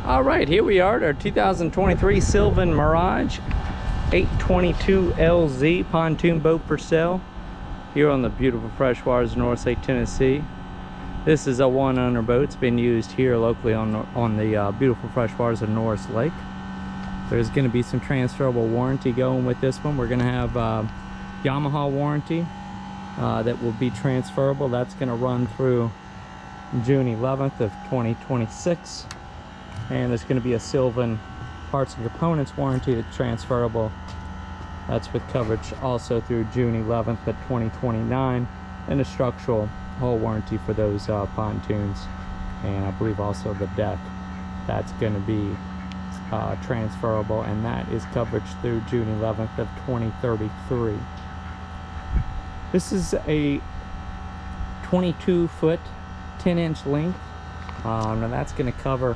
All right, here we are at our 2023 Sylvan Mirage 822LZ pontoon boat for sale here on the beautiful freshwaters of North Lake, Tennessee. This is a one-owner boat. It's been used here locally on the beautiful freshwaters of Norris Lake. There's going to be some transferable warranty going with this one. We're going to have Yamaha warranty that will be transferable. That's going to run through June 11th of 2026. And there's going to be a Sylvan parts and components warranty that's transferable. That's with coverage also through June 11th of 2029, and a structural hull warranty for those pontoons, and I believe also the deck. That's going to be transferable, and that is coverage through June 11th of 2033. This is a 22-foot 10-inch length. Now that's going to cover,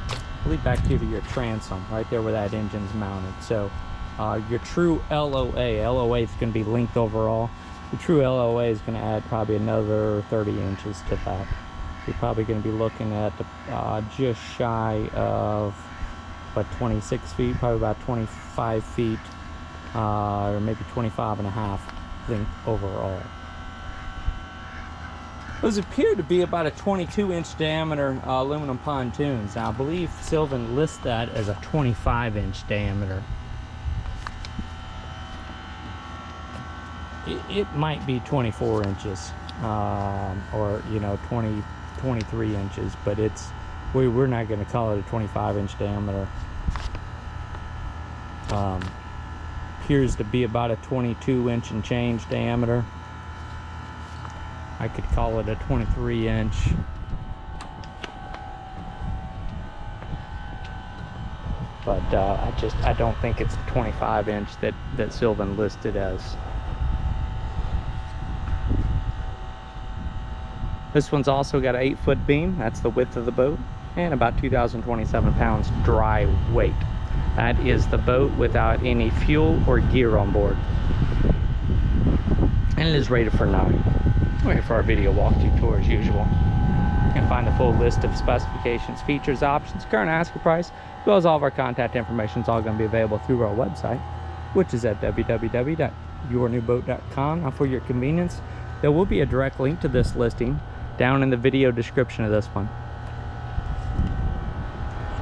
I believe, back here to your transom, right there where that engine's mounted. So your true LOA is going to be length overall. The true LOA is going to add probably another 30 inches to that. You're probably going to be looking at just shy of about 26 feet, probably about 25 feet, or maybe 25 and a half length overall. Those appear to be about a 22-inch diameter aluminum pontoons. Now, I believe Sylvan lists that as a 25-inch diameter. It might be 24 inches, or 23 inches, but we're not going to call it a 25-inch diameter. Appears to be about a 22-inch and change diameter. I could call it a 23-inch. But I don't think it's the 25-inch that Sylvan listed as. This one's also got an 8-foot beam. That's the width of the boat, and about 2,027 pounds dry weight. That is the boat without any fuel or gear on board. And it is rated for 9. We're here for our video walkthrough tour as usual. You can find the full list of specifications, features, options, current asking price, as well as all of our contact information. Is all going to be available through our website, which is at www.yournewboat.com. Now, for your convenience, there will be a direct link to this listing down in the video description of this one.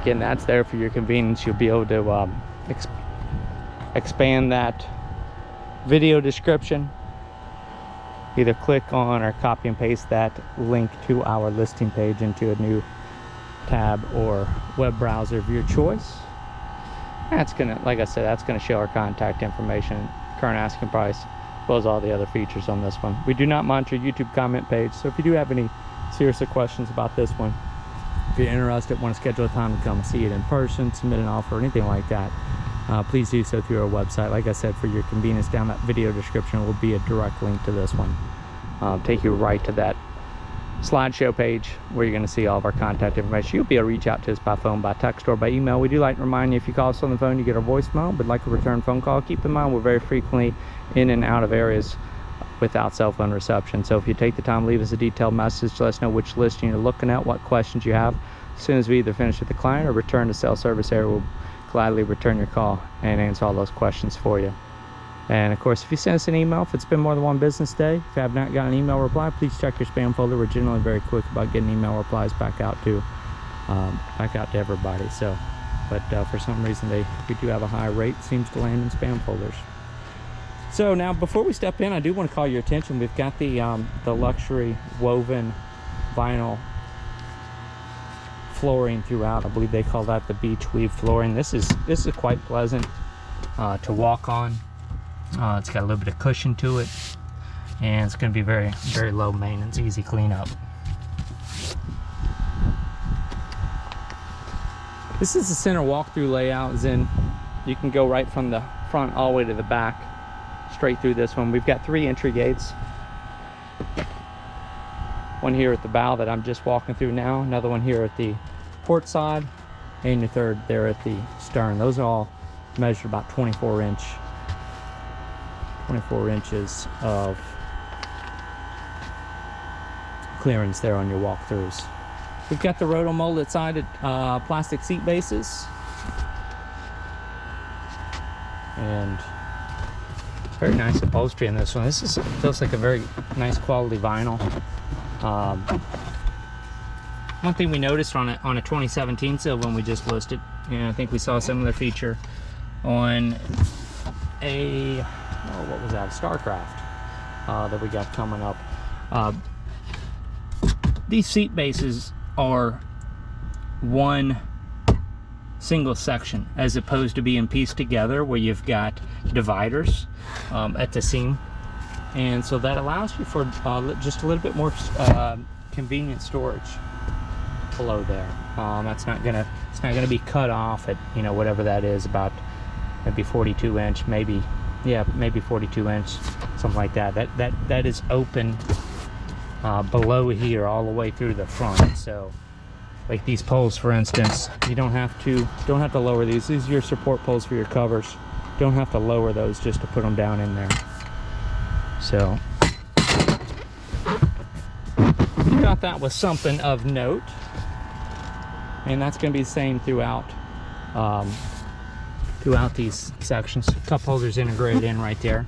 Again, that's there for your convenience. You'll be able to expand that video description. Either click on or copy and paste that link to our listing page into a new tab or web browser of your choice. That's gonna, like I said, that's gonna show our contact information, current asking price, as well as all the other features on this one. We do not monitor YouTube comment page, so if you do have any serious questions about this one, if you're interested, want to schedule a time to come see it in person, submit an offer, or anything like that, please do so through our website. Like I said, for your convenience, down that video description will be a direct link to this one. Take you right to that slideshow page where you're going to see all of our contact information. You'll be able to reach out to us by phone, by text, or by email. We do like to remind you, if you call us on the phone, you get our voicemail, but like a return phone call. Keep in mind, we're very frequently in and out of areas without cell phone reception. So if you take the time to leave us a detailed message to let us know which listing you're looking at, what questions you have, as soon as we either finish with the client or return to cell service area, we'll gladly return your call and answer all those questions for you. And of course, if you send us an email, if it's been more than one business day, if you have not got an email reply, please check your spam folder. We're generally very quick about getting email replies back out to everybody. So, but for some reason we do have a high rate, seems to land in spam folders. So now, before we step in, I do want to call your attention. We've got the luxury woven vinyl flooring throughout. I believe they call that the beach weave flooring. This is quite pleasant to walk on. It's got a little bit of cushion to it, and it's going to be very, very low maintenance, easy cleanup. This is the center walkthrough layout. As in, you can go right from the front all the way to the back, straight through this one. We've got 3 entry gates. One here at the bow that I'm just walking through now, another one here at the port side, and your third there at the stern. Those are all measured about 24 inches of clearance there on your walkthroughs. We've got the roto-molded sided plastic seat bases. And very nice upholstery in this one. This feels like a very nice quality vinyl. One thing we noticed on a 2017 Sylvan we just listed, and I think we saw a similar feature on a, what was that, a Starcraft that we got coming up. These seat bases are one single section as opposed to being pieced together where you've got dividers at the seam, and so that allows you for just a little bit more convenient storage below there. It's not gonna be cut off at, you know, whatever that is, about maybe 42 inch, maybe 42 inch, something like that. That is open below here all the way through the front. So like these poles, for instance, you don't have to lower these. These are your support poles for your covers. Don't have to lower those just to put them down in there. So you thought that was something of note, and that's going to be the same throughout these sections. Cup holders integrated in right there.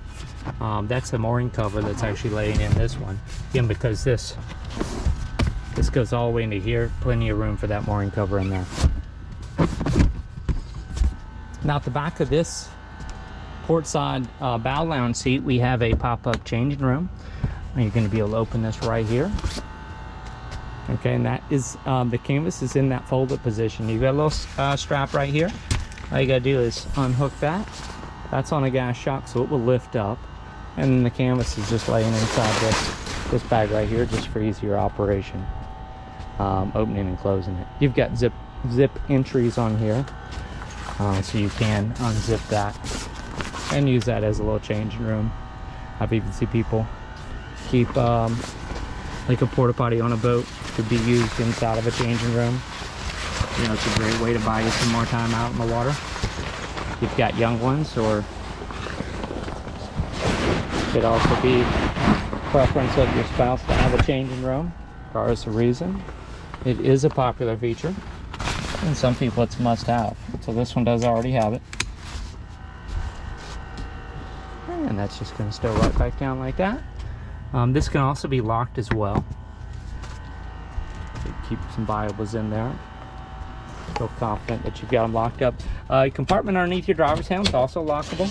That's the mooring cover that's actually laying in this one. Again, because this goes all the way into here, plenty of room for that mooring cover in there. Now at the back of this port side bow lounge seat, we have a pop-up changing room. You're going to be able to open this right here. Okay, and that is the canvas is in that folded position. You've got a little strap right here. All you got to do is unhook that. That's on a gas shock, so it will lift up, and then the canvas is just laying inside this bag right here, just for easier operation, opening and closing it. You've got zip entries on here, so you can unzip that and use that as a little changing room. I've even seen people keep like a porta potty on a boat to be used inside of a changing room. You know, it's a great way to buy you some more time out in the water. You've got young ones, or could also be preference of your spouse to have a changing room, regardless of reason. It is a popular feature, and some people it's must have. So this one does already have it. And that's just going to stow right back down like that. This can also be locked as well. Keep some Bibles in there. Feel confident that you've got them locked up. Compartment underneath your driver's helm is also lockable.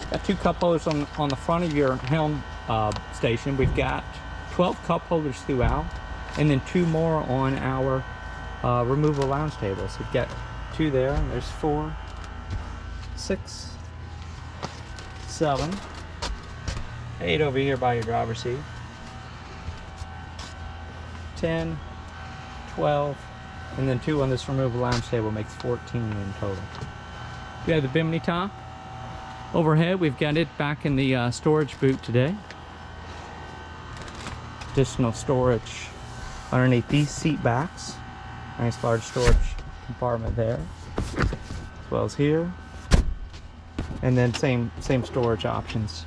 Got two cup holders on the front of your helm station. We've got 12 cup holders throughout, and then 2 more on our removable lounge table. So we've got 2 there, and there's 4, 6, 7, 8 over here by your driver's seat, 10, 12, and then 2 on this removable lounge table makes 14 in total. We have the Bimini top. Overhead, we've got it back in the storage boot today. Additional storage underneath these seat backs. Nice large storage compartment there, as well as here. And then same storage options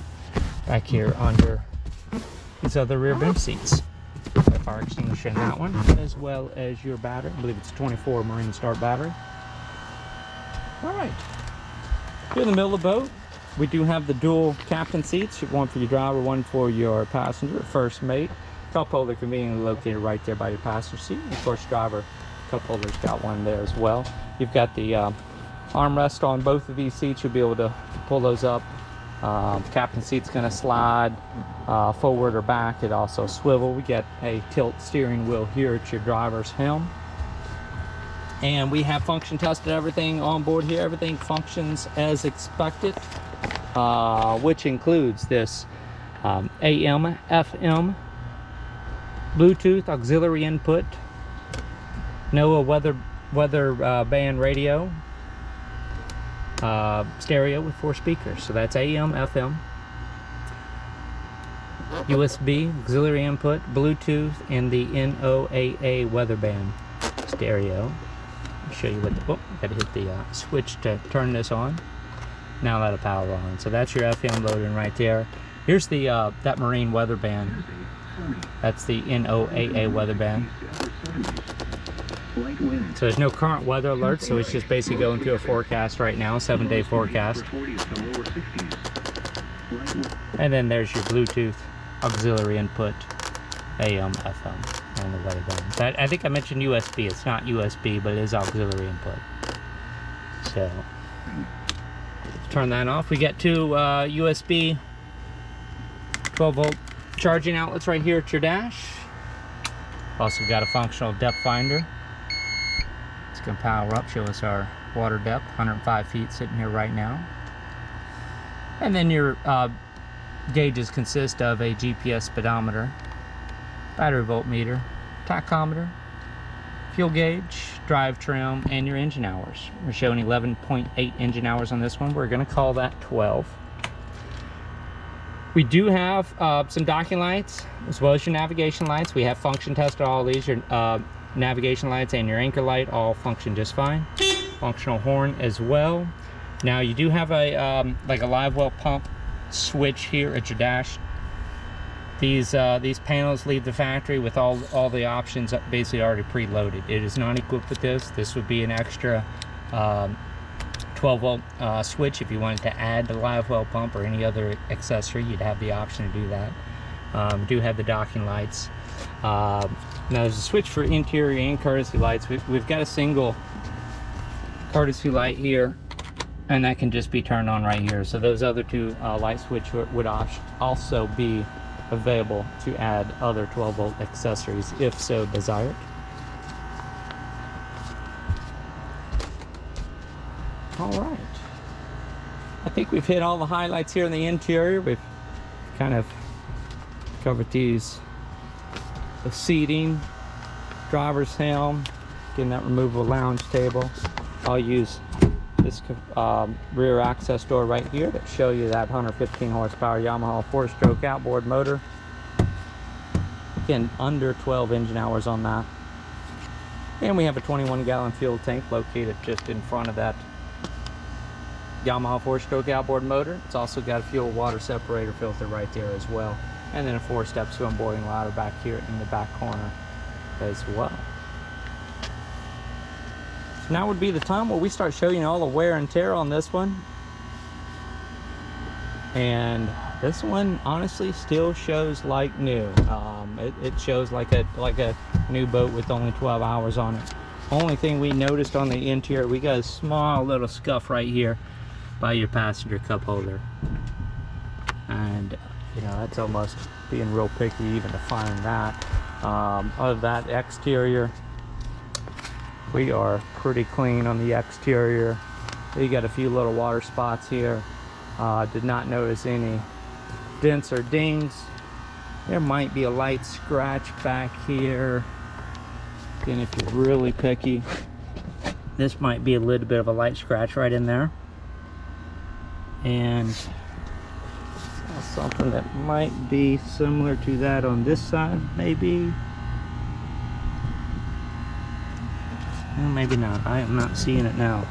back here under these other rear bench seats. Fire extinguisher in that one, as well as your battery. I believe it's a 24 Marine Start battery. All right, here in the middle of the boat, we do have the dual captain seats, one for your driver, one for your passenger, first mate. Cup holder conveniently located right there by your passenger seat. Of course, driver cup holder's got one there as well. You've got the armrest on both of these seats. You'll be able to pull those up. Captain seat's going to slide forward or back. It also swivel. We get a tilt steering wheel here at your driver's helm, and we have function tested everything on board here. Everything functions as expected, which includes this AM, FM, Bluetooth auxiliary input, NOAA Weatherband radio, stereo with 4 speakers. So that's AM, FM, USB, auxiliary input, Bluetooth, and the NOAA Weatherband stereo. I'll show you what the, gotta hit the switch to turn this on. Now that'll power on. So that's your FM loading right there. Here's the that Marine Weatherband That's the NOAA Weatherband. So there's no current weather alerts, so it's just basically going to a forecast right now, 7-day forecast. And then there's your Bluetooth auxiliary input, AM, FM, and the weatherband. So I think I mentioned USB. It's not USB, but it is auxiliary input. So turn that off. We get two USB 12-volt charging outlets right here at your dash. Also got a functional depth finder. It's going to power up, show us our water depth, 105 feet sitting here right now. And then your gauges consist of a GPS speedometer, battery voltmeter, tachometer, fuel gauge, drive trim, and your engine hours. We're showing 11.8 engine hours on this one. We're going to call that 12. We do have some docking lights as well as your navigation lights. We have function tested all these. Your navigation lights and your anchor light all function just fine. Functional horn as well. Now you do have a like a live well pump switch here at your dash. These panels leave the factory with all the options basically already preloaded. It is not equipped with this. This would be an extra 12-volt switch. If you wanted to add the live well pump or any other accessory, you'd have the option to do that. We do have the docking lights. Now there's a switch for interior and courtesy lights. We've got a single courtesy light here, and that can just be turned on right here. So those other two light switch would also be available to add other 12-volt accessories if so desired. All right, I think we've hit all the highlights here in the interior. We've kind of covered these, the seating, driver's helm, getting that removable lounge table. I'll use this rear access door right here to show you that 115 horsepower Yamaha 4-stroke outboard motor. Again, under 12 engine hours on that. And we have a 21-gallon fuel tank located just in front of that Yamaha 4-stroke outboard motor. It's also got a fuel water separator filter right there as well. And then a 4-step swim boarding ladder back here in the back corner as well. So now would be the time where we start showing you all the wear and tear on this one. And this one honestly still shows like new. It shows like a new boat with only 12 hours on it. Only thing we noticed on the interior, we got a small little scuff right here by your passenger cup holder. And you know, that's almost being real picky even to find that. Other than that, exterior, we are pretty clean on the exterior. You got a few little water spots here. Did not notice any dents or dings. There might be a light scratch back here. Again, if you're really picky, this might be a little bit of a light scratch right in there. And something that might be similar to that on this side, maybe. Well, maybe not. I am not seeing it now.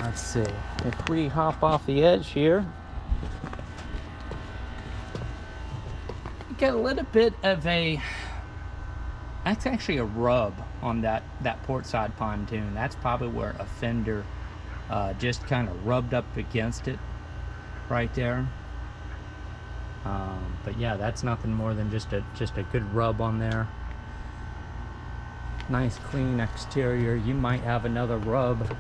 Let's see. If we hop off the edge here, you get a little bit of a, that's actually a rub on that port side pontoon. That's probably where a fender just kind of rubbed up against it right there. But yeah, that's nothing more than just a good rub on there. Nice clean exterior. You might have another rub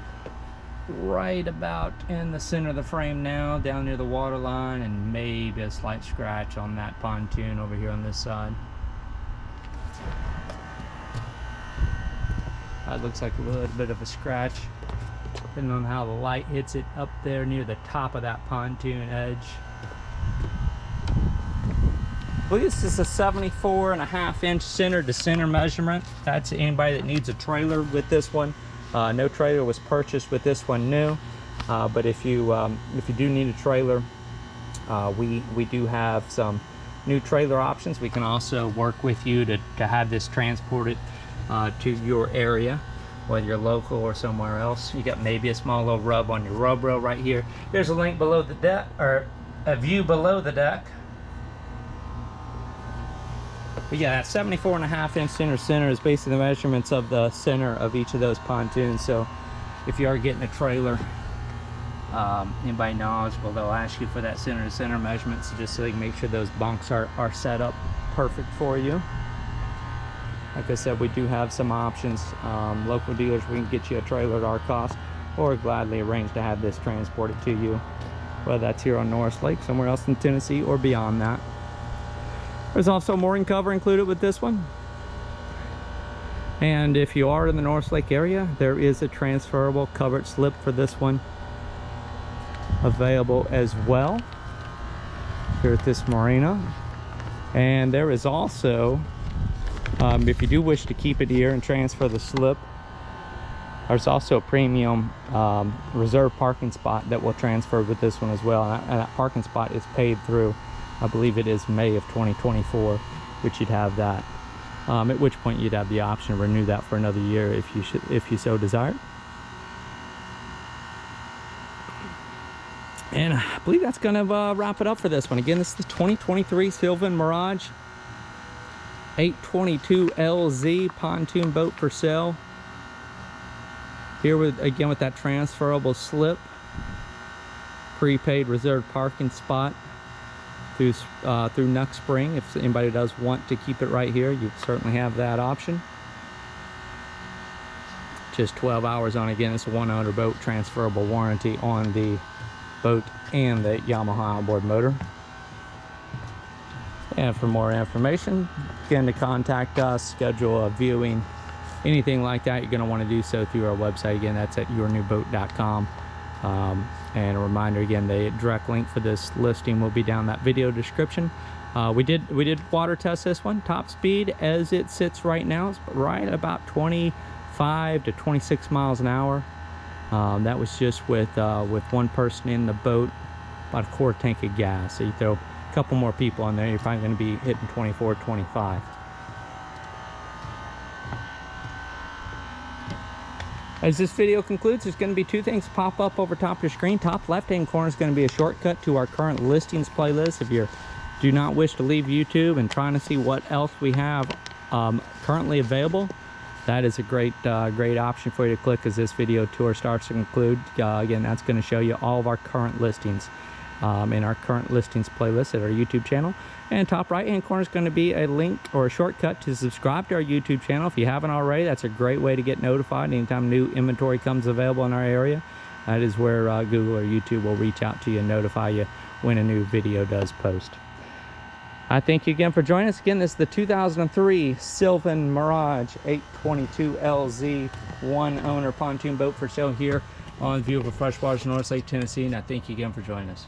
right about in the center of the frame now, down near the water line, and maybe a slight scratch on that pontoon over here on this side. That looks like a little bit of a scratch, depending on how the light hits it up there near the top of that pontoon edge. I believe this is a 74.5-inch center to center measurement. That's anybody that needs a trailer with this one. No trailer was purchased with this one new, but if you do need a trailer, we do have some new trailer options. We can also work with you to have this transported to your area. whether you're local or somewhere else. You got maybe a small little rub on your rub rail right here. There's a link below the deck, or a view below the deck. But yeah, that 74.5-inch center is basically the measurements of the center of each of those pontoons. So if you are getting a trailer, anybody knowledgeable, they'll ask you for that center to center measurements, just so they can make sure those bunks are set up perfect for you. Like I said, we do have some options. Local dealers, we can get you a trailer at our cost, or gladly arrange to have this transported to you, whether that's here on Norris Lake, somewhere else in Tennessee, or beyond that. There's also mooring cover included with this one. And if you are in the Norris Lake area, there is a transferable covered slip for this one available as well here at this marina. And there is also, if you do wish to keep it here and transfer the slip, there's also a premium reserve parking spot that will transfer with this one as well. And that parking spot is paid through, I believe it is May of 2024, which you'd have that. At which point you'd have the option to renew that for another year if you so desired. And I believe that's going to wrap it up for this one. Again, this is the 2023 Sylvan Mirage 822LZ pontoon boat for sale. Here with that transferable slip, prepaid reserved parking spot through Nuck Spring. If anybody does want to keep it right here, you certainly have that option. Just 12 hours on. Again, it's a 1-owner boat, transferable warranty on the boat and the Yamaha outboard motor. And for more information, again, to contact us, schedule a viewing, anything like that, you're going to want to do so through our website. Again, that's at yournewboat.com. And a reminder, again, the direct link for this listing will be down that video description. We did water test this one. Top speed as it sits right now is right about 25 to 26 miles an hour. That was just with one person in the boat, about a quarter tank of gas. So you throw a couple more people on there, you're probably going to be hitting 24, 25. As this video concludes, there's going to be two things pop up over top of your screen. Top left-hand corner is going to be a shortcut to our current listings playlist. If you do not wish to leave YouTube and trying to see what else we have currently available, that is a great option for you to click as this video tour starts to conclude. Again, that's going to show you all of our current listings in our current listings playlist at our YouTube channel. And top right hand corner is going to be a link or a shortcut to subscribe to our YouTube channel. If you haven't already, that's a great way to get notified anytime new inventory comes available in our area. That is where Google or YouTube will reach out to you and notify you when a new video does post. I thank you again for joining us. Again, this is the 2003 Sylvan Mirage 822LZ 1-owner pontoon boat for sale here on View of Freshwater, Norris Lake, Tennessee. And I thank you again for joining us.